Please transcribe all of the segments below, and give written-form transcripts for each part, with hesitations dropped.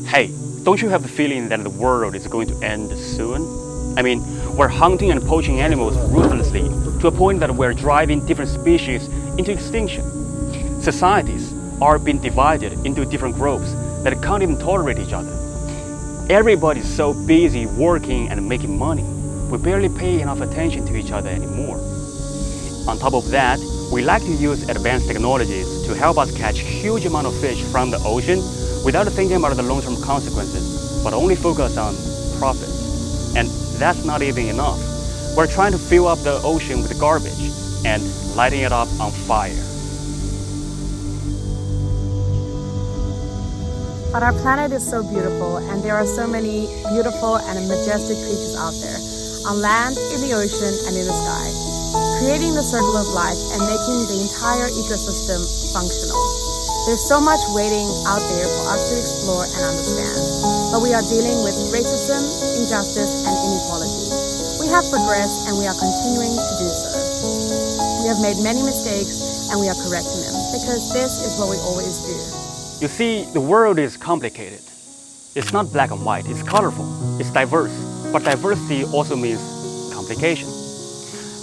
Hey, don't you have the feeling that the world is going to end soon? I mean, we're hunting and poaching animals ruthlessly to a point that we're driving different species into extinction. Societies are being divided into different groups that can't even tolerate each other. Everybody's so busy working and making money, we barely pay enough attention to each other anymore. On top of that, we like to use advanced technologies to help us catch huge amount of fish from the ocean without thinking about the long-term consequences, but only focus on profits. And that's not even enough. We're trying to fill up the ocean with garbage and lighting it up on fire. But our planet is so beautiful, and there are so many beautiful and majestic creatures out there, on land, in the ocean, and in the sky, creating the circle of life and making the entire ecosystem functional. There's so much waiting out there for us to explore and understand, but we are dealing with racism, injustice, and inequality. We have progressed, and we are continuing to do so. We have made many mistakes, and we are correcting them, because this is what we always do. You see, the world is complicated. It's not black and white, it's colorful, it's diverse. But diversity also means complication.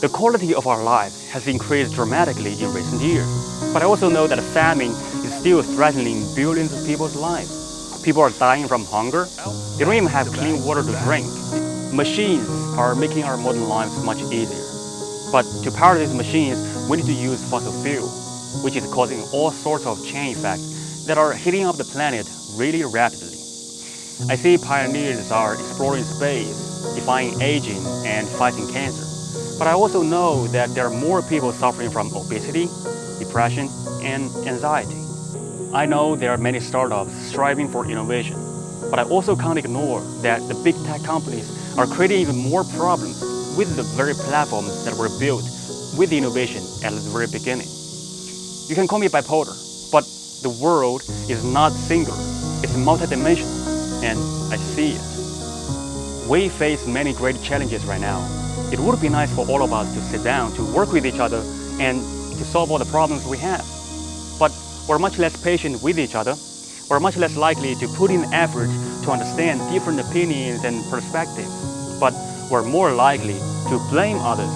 The quality of our lives has increased dramatically in recent years. But I also know that famine is still threatening billions of people's lives. People are dying from hunger. They don't even have clean water to drink. Machines are making our modern lives much easier. But to power these machines, we need to use fossil fuel, which is causing all sorts of chain effects that are heating up the planet really rapidly. I see pioneers are exploring space, defying aging, and fighting cancer. But I also know that there are more people suffering from obesity, depression, and anxiety. I know there are many startups striving for innovation, but I also can't ignore that the big tech companies are creating even more problems with the very platforms that were built with the innovation at the very beginning. You can call me bipolar, but the world is not singular, it's multidimensional, and I see it. We face many great challenges right now. It would be nice for all of us to sit down, to work with each other, and to solve all the problems we have. But we're much less patient with each other. We're much less likely to put in effort to understand different opinions and perspectives. But we're more likely to blame others,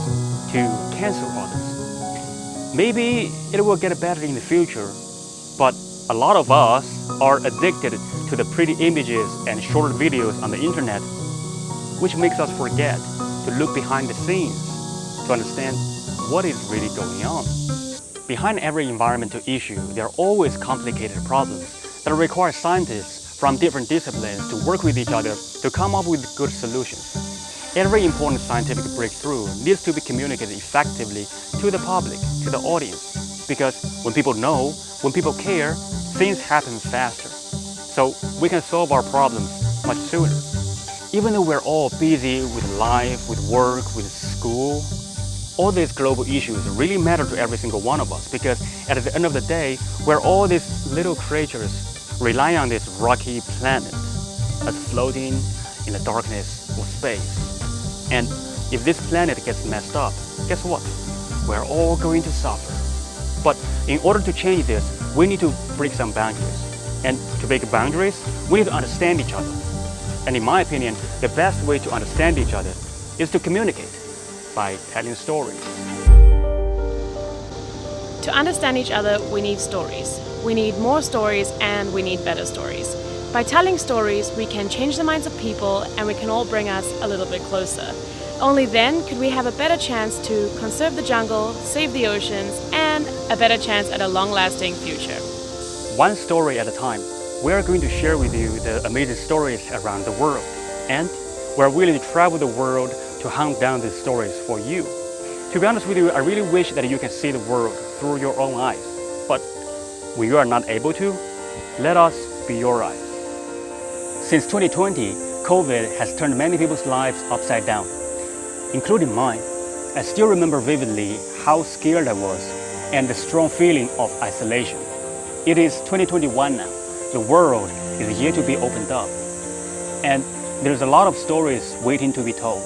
to cancel others. Maybe it will get better in the future, but a lot of us are addicted to the pretty images and short videos on the internet, which makes us forget to look behind the scenes to understand what is really going on. Behind every environmental issue, there are always complicated problems that require scientists from different disciplines to work with each other to come up with good solutions. Every important scientific breakthrough needs to be communicated effectively to the public, to the audience, because when people know, when people care, things happen faster. So we can solve our problems much sooner. Even though we're all busy with life, with work, with school, all these global issues really matter to every single one of us, because at the end of the day, we're all these little creatures relying on this rocky planet that's floating in the darkness of space. And if this planet gets messed up, guess what? We're all going to suffer. But in order to change this, we need to break some boundaries. And to break boundaries, we need to understand each other. And in my opinion, the best way to understand each other is to communicate by telling stories. To understand each other, we need stories. We need more stories, and we need better stories. By telling stories, we can change the minds of people, and we can all bring us a little bit closer. Only then could we have a better chance to conserve the jungle, save the oceans, and a better chance at a long-lasting future. One story at a time, we are going to share with you the amazing stories around the world. And we're willing to travel the world to hunt down these stories for you. To be honest with you, I really wish that you can see the world through your own eyes. But when you are not able to, let us be your eyes. Since 2020, COVID has turned many people's lives upside down, including mine. I still remember vividly how scared I was and the strong feeling of isolation. It is 2021 now. The world is yet to be opened up. And there's a lot of stories waiting to be told.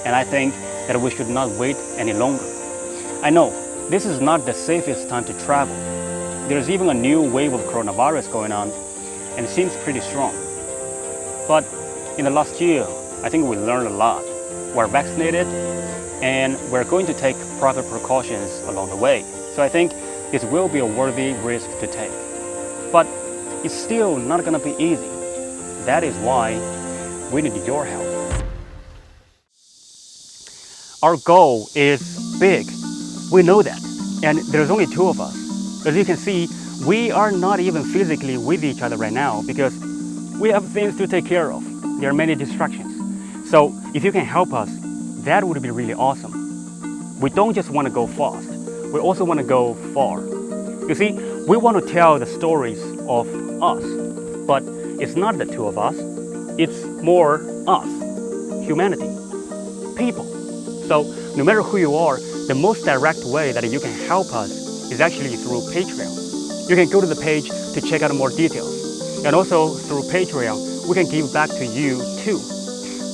And I think that we should not wait any longer. I know this is not the safest time to travel. There's even a new wave of coronavirus going on, and it seems pretty strong. But in the last year, I think we learned a lot. We're vaccinated, and we're going to take proper precautions along the way. So I think it will be a worthy risk to take. But it's still not going to be easy. That is why we need your help. Our goal is big. We know that. And there's only 2 of us. As you can see, we are not even physically with each other right now because we have things to take care of. There are many distractions. So if you can help us, that would be really awesome. We don't just want to go fast. We also want to go far. You see, we want to tell the stories of us, but it's not the 2 of us. It's more us, humanity, people. So no matter who you are, the most direct way that you can help us is actually through Patreon. You can go to the page to check out more details. And also through Patreon, we can give back to you too.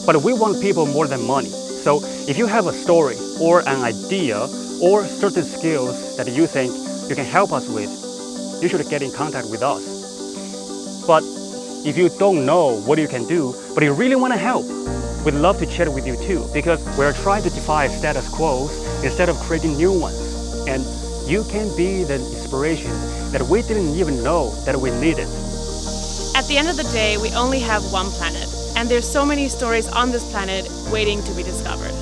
But we want people more than money. So if you have a story or an idea or certain skills that you think you can help us with, you should get in contact with us. But if you don't know what you can do, but you really want to help, we'd love to chat with you too, because we're trying to defy status quos instead of creating new ones. And you can be the inspiration that we didn't even know that we needed. At the end of the day, we only have one planet, and there's so many stories on this planet waiting to be discovered.